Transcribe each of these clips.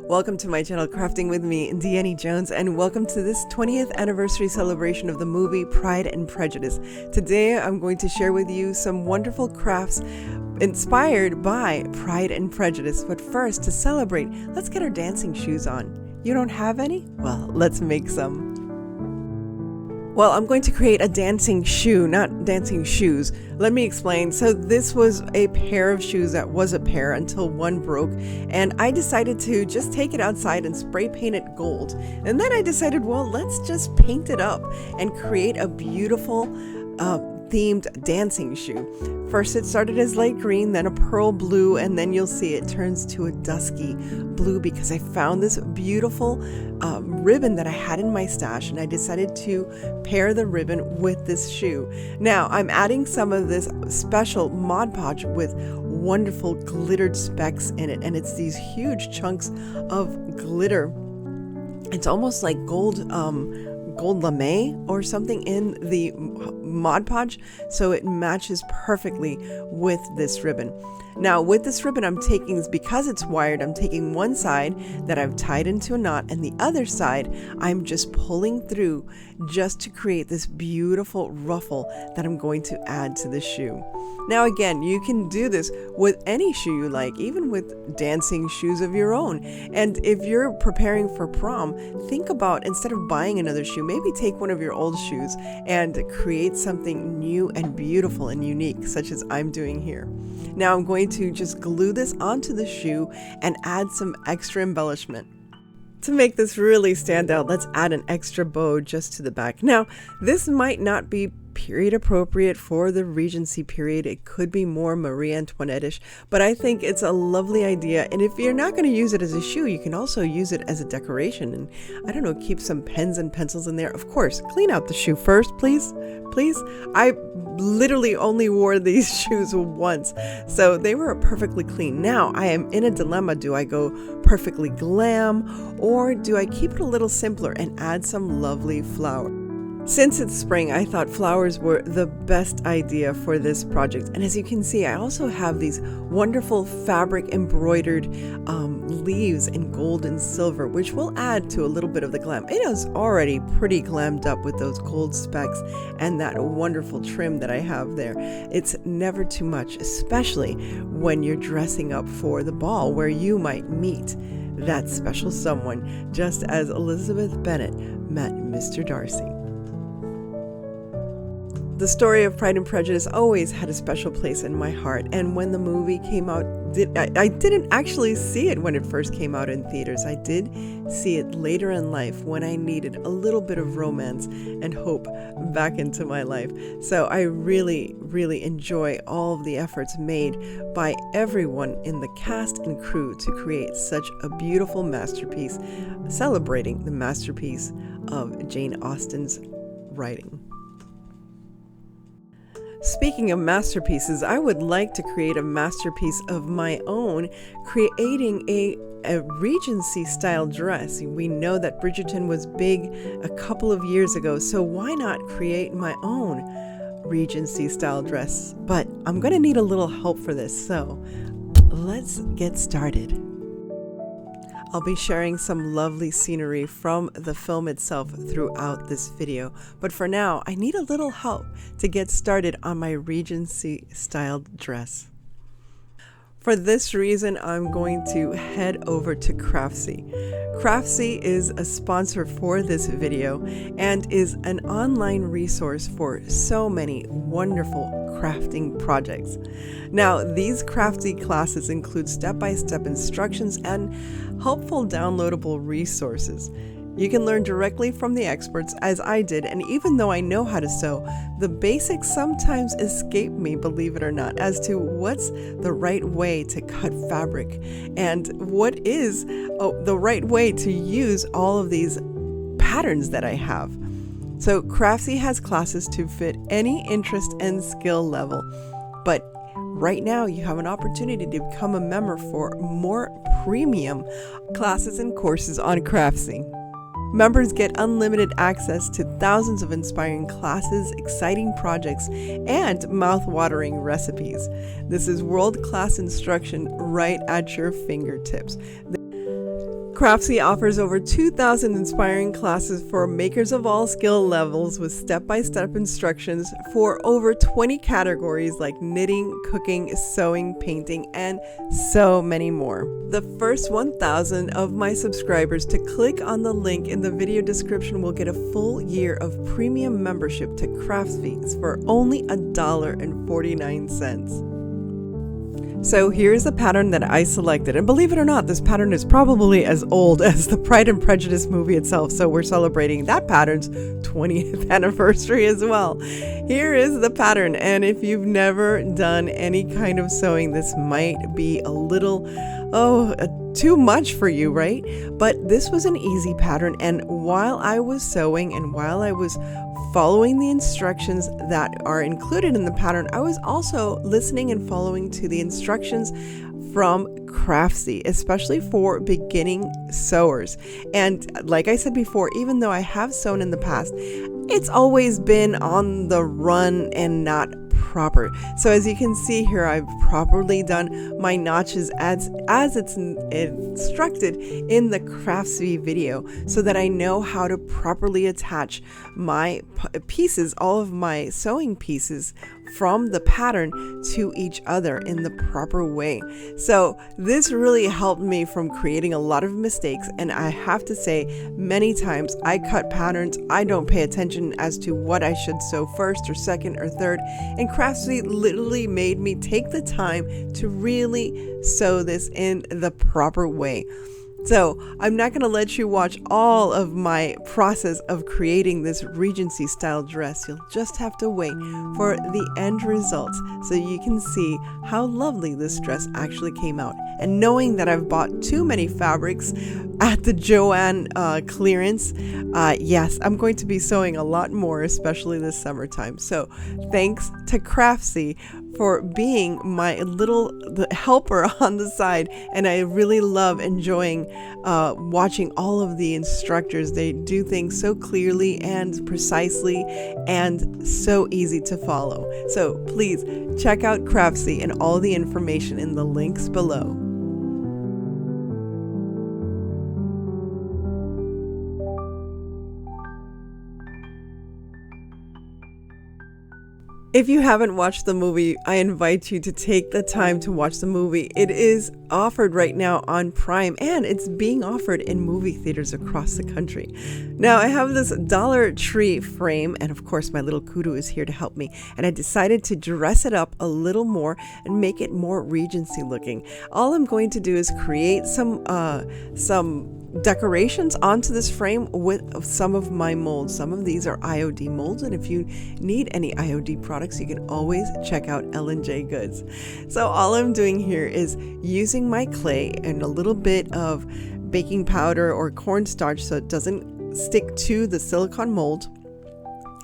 Welcome to my channel, Crafting with me, Deannie Jones, and welcome to this 20th anniversary celebration of the movie Pride and Prejudice. Today, I'm going to share with you some wonderful crafts inspired by Pride and Prejudice. But first, to celebrate, let's get our dancing shoes on. You don't have any? Well, let's make some. Well, I'm going to create a dancing shoe, not dancing shoes. Let me explain. So this was a pair of shoes that was a pair until one broke, and I decided to just take it outside and spray paint it gold. And then I decided, well, let's just paint it up and create a beautiful themed dancing shoe. First it started as light green, then a pearl blue, and then you'll see it turns to a dusky blue because I found this beautiful ribbon that I had in my stash, and I decided to pair the ribbon with this shoe. Now I'm adding some of this special Mod Podge with wonderful glittered specks in it, and it's these huge chunks of glitter. It's almost like gold lame or something in the Mod Podge, so it matches perfectly with this ribbon. Now with this ribbon I'm taking, because it's wired, I'm taking one side that I've tied into a knot, and the other side I'm just pulling through just to create this beautiful ruffle that I'm going to add to the shoe. Now again, you can do this with any shoe you like, even with dancing shoes of your own. And if you're preparing for prom, think about, instead of buying another shoe, maybe take one of your old shoes and create something new and beautiful and unique, such as I'm doing here. Now I'm going to just glue this onto the shoe and add some extra embellishment. To make this really stand out, let's add an extra bow just to the back. Now, this might not be period appropriate for the Regency period. It could be more Marie Antoinette-ish, but I think it's a lovely idea. And if you're not going to use it as a shoe, you can also use it as a decoration, and I don't know, keep some pens and pencils in there. Of course, clean out the shoe first, please. I literally only wore these shoes once, so they were perfectly clean. Now I am in a dilemma. Do I go perfectly glam, or do I keep it a little simpler and add some lovely flowers? Since it's spring, I thought flowers were the best idea for this project. And as you can see, I also have these wonderful fabric embroidered leaves in gold and silver, which will add to a little bit of the glam. It is already pretty glammed up with those gold specks and that wonderful trim that I have there. It's never too much, especially when you're dressing up for the ball where you might meet that special someone, just as Elizabeth Bennet met Mr. Darcy. The story of Pride and Prejudice always had a special place in my heart, and when the movie came out, I didn't actually see it when it first came out in theaters. I did see it later in life when I needed a little bit of romance and hope back into my life. So I really, really enjoy all of the efforts made by everyone in the cast and crew to create such a beautiful masterpiece, celebrating the masterpiece of Jane Austen's writing. Speaking of masterpieces, I would like to create a masterpiece of my own, creating a Regency style dress. We know that Bridgerton was big a couple of years ago, so why not create my own Regency style dress? But I'm going to need a little help for this, so let's get started. I'll be sharing some lovely scenery from the film itself throughout this video, but for now I need a little help to get started on my Regency styled dress. For this reason, I'm going to head over to Craftsy. Craftsy is a sponsor for this video and is an online resource for so many wonderful crafting projects. Now, these Craftsy classes include step-by-step instructions and helpful downloadable resources. You can learn directly from the experts, as I did, and even though I know how to sew, the basics sometimes escape me, believe it or not, as to what's the right way to cut fabric and what is the right way to use all of these patterns that I have. So Craftsy has classes to fit any interest and skill level, but right now you have an opportunity to become a member for more premium classes and courses on Craftsy. Members get unlimited access to thousands of inspiring classes, exciting projects, and mouth-watering recipes. This is world-class instruction right at your fingertips. Craftsy offers over 2,000 inspiring classes for makers of all skill levels with step-by-step instructions for over 20 categories like knitting, cooking, sewing, painting, and so many more. The first 1,000 of my subscribers to click on the link in the video description will get a full year of premium membership to Craftsy for only $1.49. So here's the pattern that I selected, and believe it or not, this pattern is probably as old as the Pride and Prejudice movie itself, so we're celebrating that pattern's 20th anniversary as well. Here is the pattern, and if you've never done any kind of sewing, this might be a little, too much for you, right? But this was an easy pattern, and while I was sewing and while I was following the instructions that are included in the pattern, I was also listening and following to the instructions from Craftsy, especially for beginning sewers. And like I said before, even though I have sewn in the past, it's always been on the run and not proper. So as you can see here, I've properly done my notches as it's instructed in the Craftsy video, so that I know how to properly attach my pieces, all of my sewing pieces from the pattern to each other in the proper way. So this really helped me from creating a lot of mistakes, and I have to say, many times I cut patterns, I don't pay attention as to what I should sew first or second or third, and Craftsy literally made me take the time to really sew this in the proper way. So I'm not going to let you watch all of my process of creating this Regency style dress. You'll just have to wait for the end result so you can see how lovely this dress actually came out. And knowing that I've bought too many fabrics at the Joann clearance, yes, I'm going to be sewing a lot more, especially this summertime. So thanks to Craftsy for being my little helper on the side, and I really love enjoying watching all of the instructors. They do things so clearly and precisely and so easy to follow. So please check out Craftsy and all the information in the links below. If you haven't watched the movie, I invite you to take the time to watch the movie. It is offered right now on Prime, and it's being offered in movie theaters across the country. Now, I have this Dollar Tree frame, and of course my little kudu is here to help me, and I decided to dress it up a little more and make it more Regency looking. All I'm going to do is create some decorations onto this frame with some of my molds. Some of these are IOD molds, and if you need any IOD products, you can always check out L&J Goods. So all I'm doing here is using my clay and a little bit of baking powder or cornstarch so it doesn't stick to the silicone mold.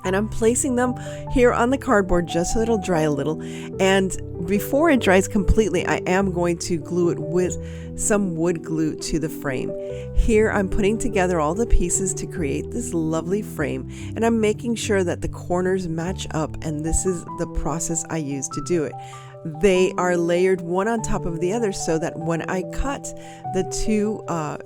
And I'm placing them here on the cardboard just so it'll dry a little. And before it dries completely, I am going to glue it with some wood glue to the frame. Here I'm putting together all the pieces to create this lovely frame, and I'm making sure that the corners match up, and this is the process I use to do it. They are layered one on top of the other so that when I cut the two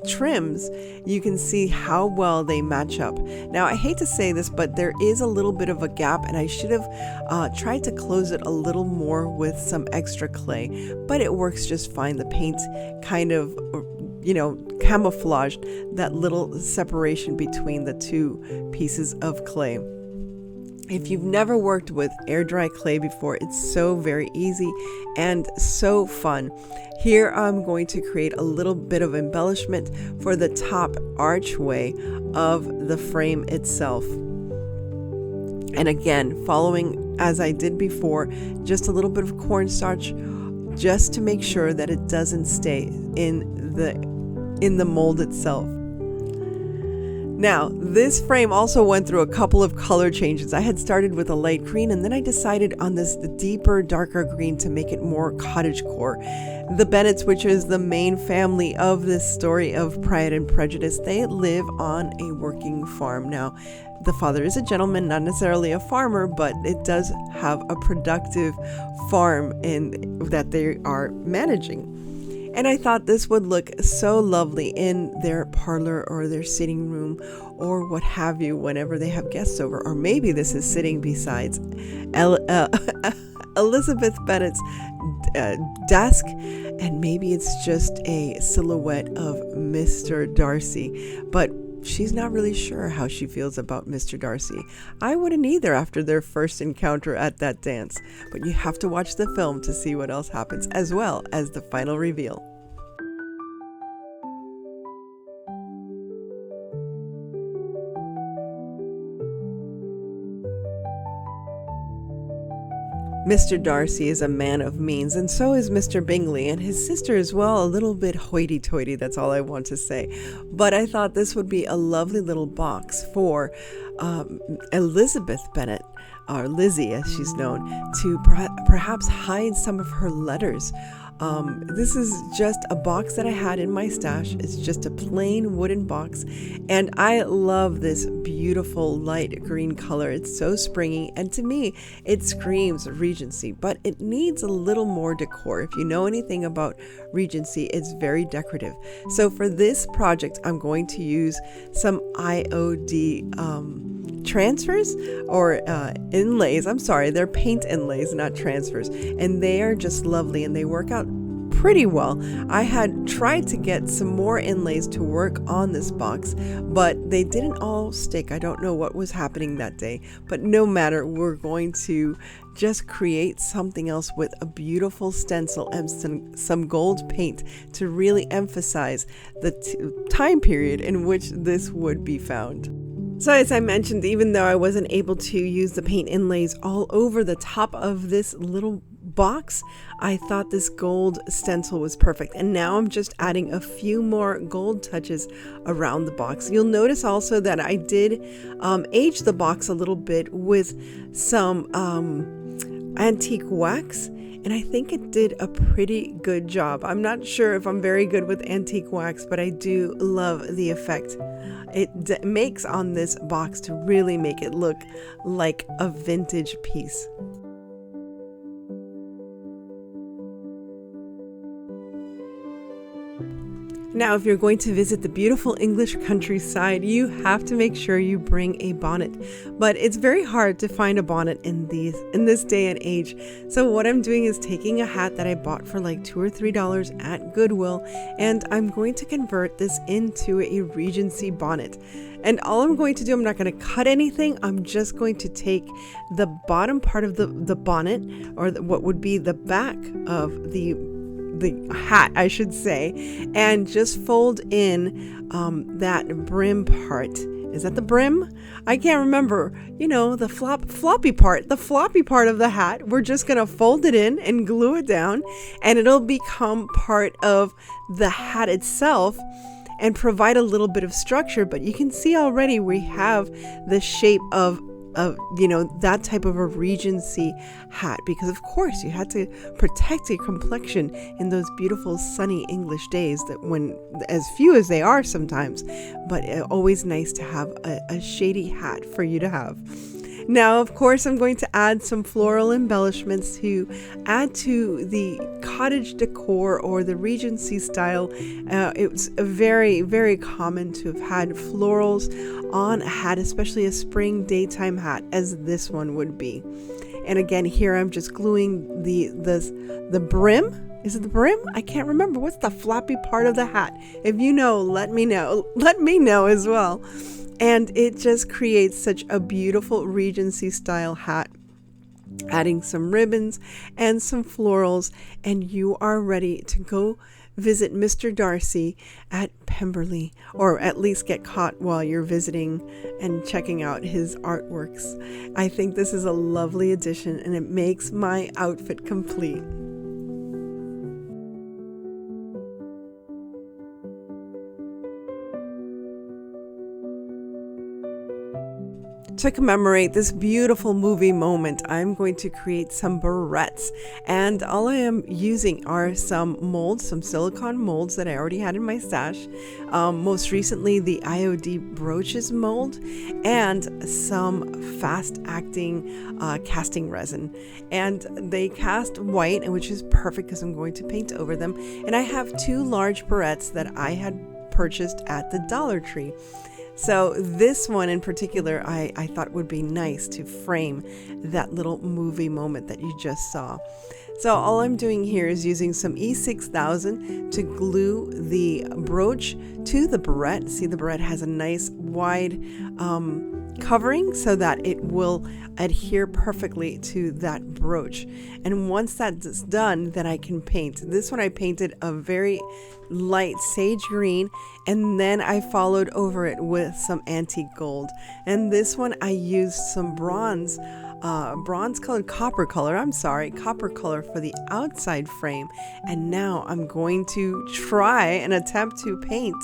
trims, you can see how well they match up. Now, I hate to say this, but there is a little bit of a gap, and I should have tried to close it a little more with some extra clay, but it works just fine. The paint kind of, camouflaged that little separation between the two pieces of clay. If you've never worked with air dry clay before, it's so very easy and so fun. Here I'm going to create a little bit of embellishment for the top archway of the frame itself. And again, following as I did before, just a little bit of cornstarch just to make sure that it doesn't stay in the mold itself. Now, this frame also went through a couple of color changes. I had started with a light green, and then I decided on this deeper, darker green to make it more cottagecore. The Bennets, which is the main family of this story of Pride and Prejudice, they live on a working farm. Now, the father is a gentleman, not necessarily a farmer, but it does have a productive farm that they are managing. And I thought this would look so lovely in their parlor or their sitting room or what have you whenever they have guests over. Or maybe this is sitting besides Elizabeth Bennet's desk, and maybe it's just a silhouette of Mr. Darcy. But she's not really sure how she feels about Mr. Darcy. I wouldn't either after their first encounter at that dance. But you have to watch the film to see what else happens, as well as the final reveal. Mr. Darcy is a man of means, and so is Mr. Bingley, and his sister as well, a little bit hoity-toity, that's all I want to say. But I thought this would be a lovely little box for Elizabeth Bennet, or Lizzy as she's known, to perhaps hide some of her letters. This is just a box that I had in my stash. It's just a plain wooden box, and I love this beautiful light green color. It's so springy, and to me it screams Regency, but it needs a little more decor. If you know anything about Regency, it's very decorative. So for this project I'm going to use some IOD transfers or inlays. I'm sorry, they're paint inlays, not transfers, and they are just lovely and they work out pretty well. I had tried to get some more inlays to work on this box, but they didn't all stick. I don't know what was happening that day, but no matter, we're going to just create something else with a beautiful stencil and some gold paint to really emphasize the time period in which this would be found. So as I mentioned, even though I wasn't able to use the paint inlays all over the top of this little box, I thought this gold stencil was perfect. And now I'm just adding a few more gold touches around the box. You'll notice also that I did age the box a little bit with some antique wax. And I think it did a pretty good job. I'm not sure if I'm very good with antique wax, but I do love the effect it makes on this box to really make it look like a vintage piece. Now, if you're going to visit the beautiful English countryside, you have to make sure you bring a bonnet. But it's very hard to find a bonnet in this day and age. So what I'm doing is taking a hat that I bought for like $2 or $3 at Goodwill, and I'm going to convert this into a Regency bonnet. And all I'm going to do, I'm not going to cut anything. I'm just going to take the bottom part of the bonnet, or what would be the back of the hat, I should say, and just fold in that brim part. Is that the brim? I can't remember. You know, the floppy part of the hat. We're just gonna fold it in and glue it down, and it'll become part of the hat itself and provide a little bit of structure. But you can see already we have the shape of that type of a Regency hat, because of course you had to protect your complexion in those beautiful sunny English days, that when as few as they are sometimes, but always nice to have a shady hat for you to have. Now, of course, I'm going to add some floral embellishments to add to the cottage decor or the Regency style. It's very, very common to have had florals on a hat, especially a spring daytime hat, as this one would be. And again, here I'm just gluing the brim. Is it the brim? I can't remember. What's the floppy part of the hat? If you know, let me know. Let me know as well. And it just creates such a beautiful Regency style hat. Adding some ribbons and some florals, and you are ready to go visit Mr. Darcy at Pemberley, or at least get caught while you're visiting and checking out his artworks. I think this is a lovely addition, and it makes my outfit complete. To commemorate this beautiful movie moment, I'm going to create some barrettes, and all I am using are some molds, some silicone molds that I already had in my stash. Most recently, the IOD brooches mold and some fast-acting casting resin. And they cast white, which is perfect because I'm going to paint over them. And I have 2 large barrettes that I had purchased at the Dollar Tree. So this one in particular, I thought would be nice to frame that little movie moment that you just saw. So all I'm doing here is using some E6000 to glue the brooch to the barrette. See, the barrette has a nice wide covering so that it will adhere perfectly to that brooch. And once that's done, then I can paint. This one I painted a very light sage green, and then I followed over it with some antique gold. And this one I used some bronze colored copper color for the outside frame. And now I'm going to try and attempt to paint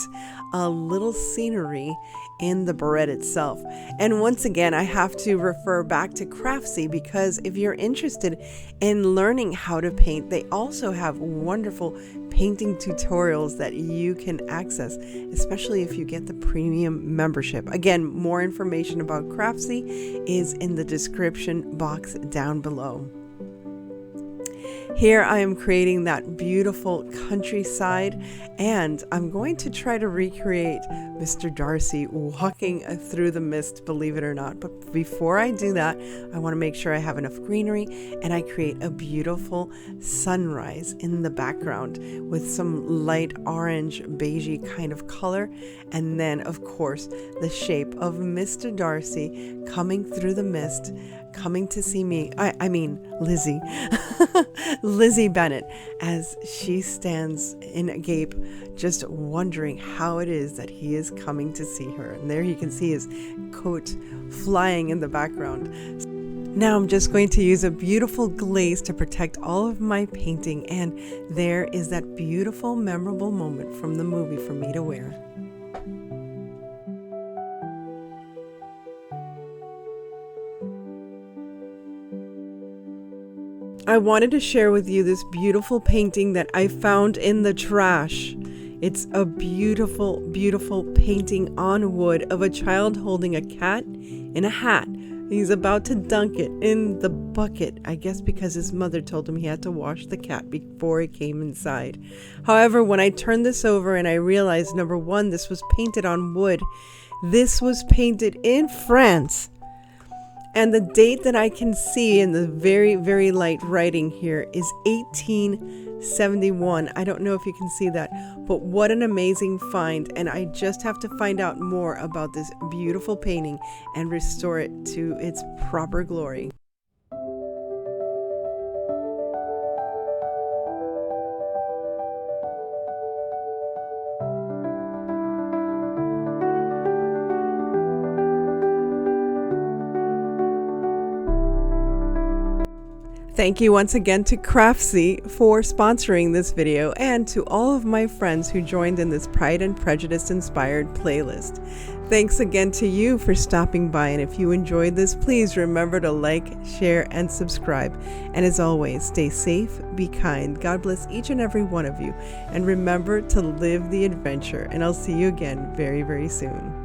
a little scenery in the barrette itself. And once again, I have to refer back to Craftsy, because if you're interested in learning how to paint, they also have wonderful painting tutorials that you can access, especially if you get the premium membership. Again, more information about Craftsy is in the description box down below. Here I am creating that beautiful countryside, and I'm going to try to recreate Mr. Darcy walking through the mist, believe it or not. But before I do that, I want to make sure I have enough greenery, and I create a beautiful sunrise in the background with some light orange beigey kind of color. And then of course the shape of Mr. Darcy coming through the mist, coming to see me, I mean Lizzy, Lizzy Bennet, as she stands in a gape, just wondering how it is that he is coming to see her. And there you can see his coat flying in the background. Now I'm just going to use a beautiful glaze to protect all of my painting, and there is that beautiful, memorable moment from the movie for me to wear. I wanted to share with you this beautiful painting that I found in the trash. It's a beautiful, beautiful painting on wood of a child holding a cat in a hat. He's about to dunk it in the bucket, I guess because his mother told him he had to wash the cat before he came inside. However, when I turned this over and I realized, number one, this was painted on wood. This was painted in France. And the date that I can see in the very, very light writing here is 1871. I don't know if you can see that, but what an amazing find. And I just have to find out more about this beautiful painting and restore it to its proper glory. Thank you once again to Craftsy for sponsoring this video, and to all of my friends who joined in this Pride and Prejudice inspired playlist. Thanks again to you for stopping by, and if you enjoyed this, please remember to like, share, and subscribe. And as always, stay safe, be kind, God bless each and every one of you, and remember to live the adventure, and I'll see you again very, very soon.